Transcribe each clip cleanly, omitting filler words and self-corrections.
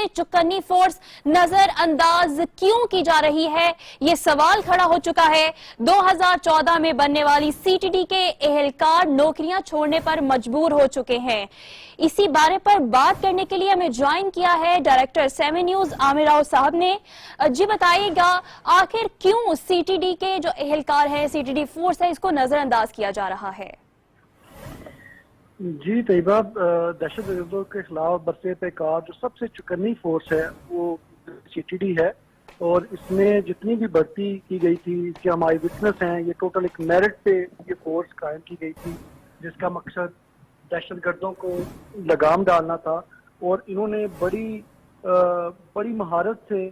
सबसे चुकन्नी फोर्स नजरअंदाज क्यों की जा रही है, ये सवाल खड़ा हो चुका है। 2014 में बनने वाली सीटीडी के एहलकार नौकरियां छोड़ने पर मजबूर हो चुके हैं। इसी बारे पर बात करने के लिए हमें ज्वाइन किया है डायरेक्टर 7 न्यूज आमिर राव साहब ने। जी बताइएगा, आखिर क्यों सीटीडी के जो एहलकार है, सीटीडी फोर्स है, इसको नजरअंदाज किया जा रहा है? जी तैयबा, दहशतगर्दों के खिलाफ बरसे पे कार जो सबसे चुकन्नी फोर्स है वो सीटीडी है, और इसमें जितनी भी भर्ती की गई थी इसके हम आई विटनेस हैं। ये टोटल एक मेरिट पे ये फोर्स कायम की गई थी जिसका मकसद दहशतगर्दों को लगाम डालना था, और इन्होंने बड़ी महारत से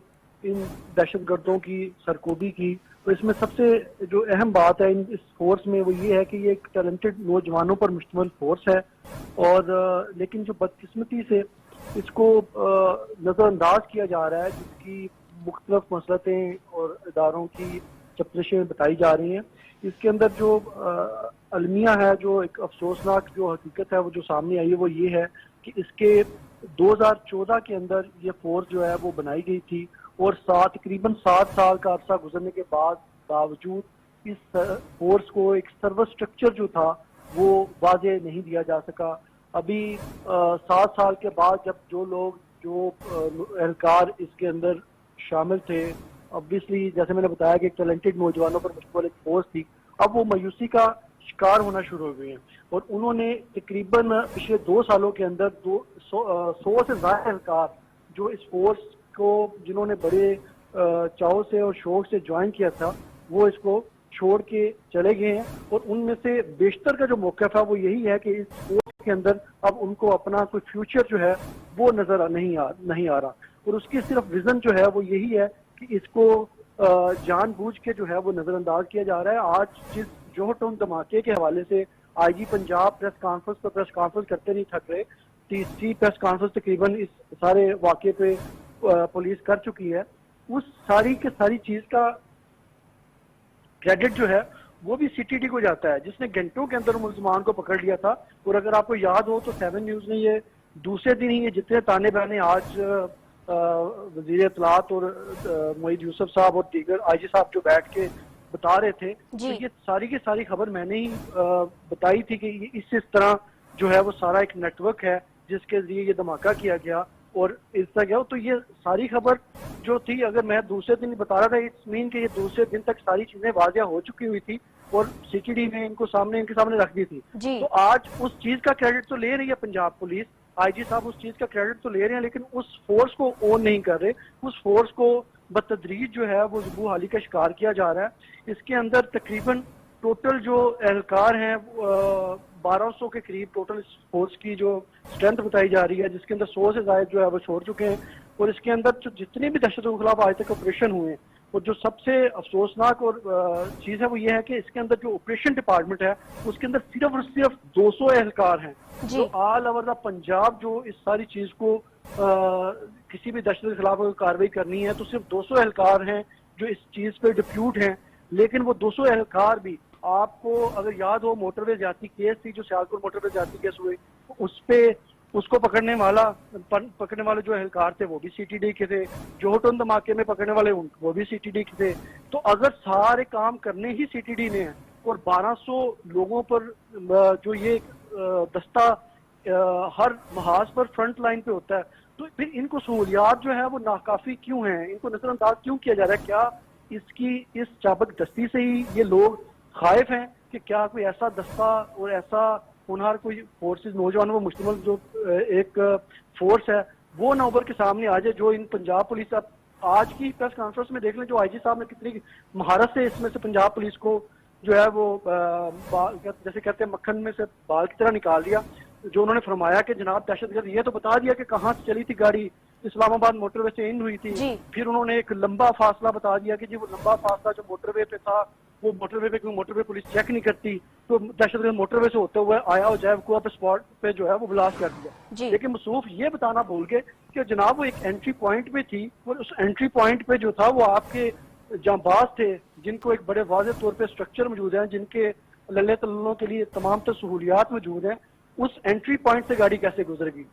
इन दहशतगर्दों की सरकोबी की। तो इसमें सबसे जो अहम बात है इस फोर्स में वो ये है कि ये एक टैलेंटेड नौजवानों पर मुश्तमिल फोर्स है, और लेकिन जो बदकिस्मती से इसको नज़रअंदाज किया जा रहा है, जिसकी मुख्तलिफ मसलतें और इदारों की चपलिशें बताई जा रही हैं। इसके अंदर जो अलमिया है, जो एक अफसोसनाक जो हकीकत है वो जो सामने आई है वो ये है कि इसके 2014 के अंदर ये फोर्स जो है वो बनाई गई थी, और तकरीबन 7 साल का अरसा गुजरने के बावजूद इस फोर्स को एक सर्विस स्ट्रक्चर जो था वो वाजे नहीं दिया जा सका। अभी 7 साल के बाद जब जो एहलकार इसके अंदर शामिल थे, ऑब्वियसली जैसे मैंने बताया कि टैलेंटेड नौजवानों पर मुश्तमिल एक फोर्स थी, अब वो मायूसी का शिकार होना शुरू हो गए हैं, और उन्होंने तकरीबन पिछले 2 सालों के अंदर 100 से ज्यादा एहलकार जो इस फोर्स को जिन्होंने बड़े चाव से और शौक से ज्वाइन किया था वो इसको छोड़ के चले गए हैं। और उनमें से बेशतर का जो मौक़िफ़ है वो यही है कि इस फोर्स के अंदर अब उनको अपना कोई फ्यूचर जो है वो नजर नहीं आ रहा, और उसकी सिर्फ विजन जो है वो यही है कि इसको जानबूझ के जो है वो नजरअंदाज किया जा रहा है। आज जिस जोहटोन धमाके के हवाले से आईजी पंजाब प्रेस कॉन्फ्रेंस करते नहीं थक रहे, तीसरी प्रेस कॉन्फ्रेंस तकरीबन इस सारे वाक़े पे पुलिस कर चुकी है। उस सारी के सारी चीज का क्रेडिट जो है वो भी सीटीडी को जाता है, जिसने घंटों के अंदर मुल्ज़िमान को पकड़ लिया था। और अगर आपको याद हो तो 7 न्यूज ने ये दूसरे दिन ही ये जितने ताने बाने आज वजीर इत्तलात और मोईद यूसुफ साहब और दीगर आईजी साहब जो बैठ के बता रहे थे, तो ये सारी की सारी खबर मैंने ही बताई थी कि इस तरह जो है वो सारा एक नेटवर्क है जिसके जरिए ये धमाका किया गया और इस तरह गया। तो ये सारी खबर जो थी, अगर मैं दूसरे दिन बता रहा था, इट्स मीन कि ये दूसरे दिन तक सारी चीजें वाज़िया हो चुकी हुई थी और सीटीडी ने इनके सामने रख दी थी। तो आज उस चीज का क्रेडिट तो ले रही है पंजाब पुलिस, आईजी साहब उस चीज का क्रेडिट तो ले रहे हैं, लेकिन उस फोर्स को ओन नहीं कर रहे। उस फोर्स को बतदरीज जो है वो ज़ुबू हाली का शिकार किया जा रहा है। इसके अंदर तकरीबन टोटल जो एहलकार हैं 1200 के करीब टोटल इस फोर्स की जो स्ट्रेंथ बताई जा रही है, जिसके अंदर 100 से ज्यादा जो है वो छोड़ चुके हैं। और इसके अंदर जो जितने भी दहशतों के खिलाफ आज तक ऑपरेशन हुए हैं, और जो सबसे अफसोसनाक और चीज है वो ये है कि इसके अंदर जो ऑपरेशन डिपार्टमेंट है उसके अंदर सिर्फ और सिर्फ 200 एहलकार हैं। जो ऑल ओवर द पंजाब जो इस सारी चीज को किसी भी दहशत के खिलाफ कार्रवाई करनी है तो सिर्फ 200 एहलकार हैं जो इस चीज पे डिप्यूट हैं। लेकिन वो 200 एहलकार भी, आपको अगर याद हो मोटरवे ज्यादती केस थी जो सियालकोट मोटरवे ज्यादती केस हुए, उस पे उसको पकड़ने वाले जो एहलकार थे वो भी सीटीडी के थे, जोहटोन धमाके में पकड़ने वाले वो भी सीटीडी के थे। तो अगर सारे काम करने ही सीटीडी ने हैं और 1200 लोगों पर जो ये दस्ता हर महाज पर फ्रंट लाइन पे होता है, तो फिर इनको सहूलियात जो है वो नाकाफी क्यों है, इनको नजरअंदाज क्यों किया जा रहा है? क्या इसकी इस चाबक दस्ती से ही ये लोग खाइफ हैं कि क्या कोई ऐसा दस्ता और ऐसा होनहार कोई फोर्सेस नौजवानों में मुश्तमिल जो एक फोर्स है वो ना उभर के सामने आ जाए? जो इन पंजाब पुलिस, अब आज की प्रेस कॉन्फ्रेंस में देख लें जो आईजी साहब ने कितनी महारत से इसमें से पंजाब पुलिस को जो है वो जैसे कहते हैं मक्खन में से बाल की तरह निकाल दिया। जो उन्होंने फरमाया कि जनाब दहशतगर्द, ये तो बता दिया कि कहाँ से चली थी गाड़ी, इस्लामाबाद मोटरवे से इन हुई थी। फिर उन्होंने एक लंबा फासला बता दिया कि जी वो लंबा फासला जो मोटरवे पे था वो मोटरवे पे क्यों मोटरवे पुलिस चेक नहीं करती, तो दहशतगर्द मोटरवे से होते हुए आया और जाए को स्पॉट पे जो है वो ब्लास्ट कर दिया। लेकिन मसूफ ये बताना भूल गए कि जनाब वो एक एंट्री पॉइंट पे थी, और उस एंट्री पॉइंट पे जो था वो आपके जांबाज थे जिनको एक बड़े वाज़ेह तौर पे स्ट्रक्चर मौजूद है, जिनके लल्ले तल्लों के लिए तमाम तर सहूलियात मौजूद हैं। उस एंट्री पॉइंट से गाड़ी कैसे गुजरेगी?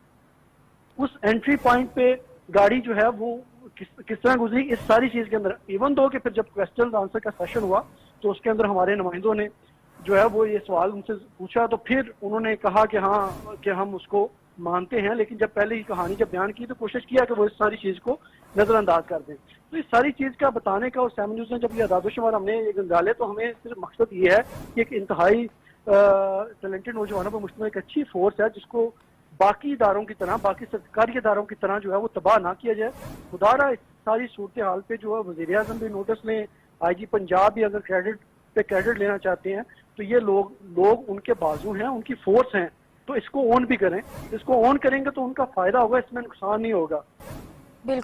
उस एंट्री पॉइंट पे गाड़ी जो है वो किस तरह गुजरी, इस सारी चीज के अंदर। इवन दो कि फिर जब क्वेश्चन आंसर का सेशन हुआ तो उसके अंदर हमारे नुमाइंदों ने जो है वो ये सवाल उनसे पूछा, तो फिर उन्होंने कहा कि हाँ कि हम उसको मानते हैं, लेकिन जब पहले ही कहानी जब बयान की तो कोशिश किया कि वो इस सारी चीज को नजरअंदाज कर दें। तो इस सारी चीज का बताने का, और 7 न्यूज ने जब ये आदादोशुमार हमने ये डाले तो हमें सिर्फ मकसद ये है कि एक इंतहाई टैलेंटेड नौजवानों पर मुश्तमिल एक अच्छी फोर्स है जिसको बाकी इदारों की तरह, बाकी सरकारी इदारों की तरह जो है वो तबाह ना किया जाए। खुदारा इस सारी सूरत हाल पे जो है वज़ीर आज़म भी नोटिस लें, IG पंजाब भी अगर क्रेडिट लेना चाहते हैं तो ये लोग उनके बाजू हैं, उनकी फोर्स हैं, तो इसको ऑन भी करें। इसको ऑन करेंगे तो उनका फायदा होगा, इसमें नुकसान नहीं होगा। बिल्कुल।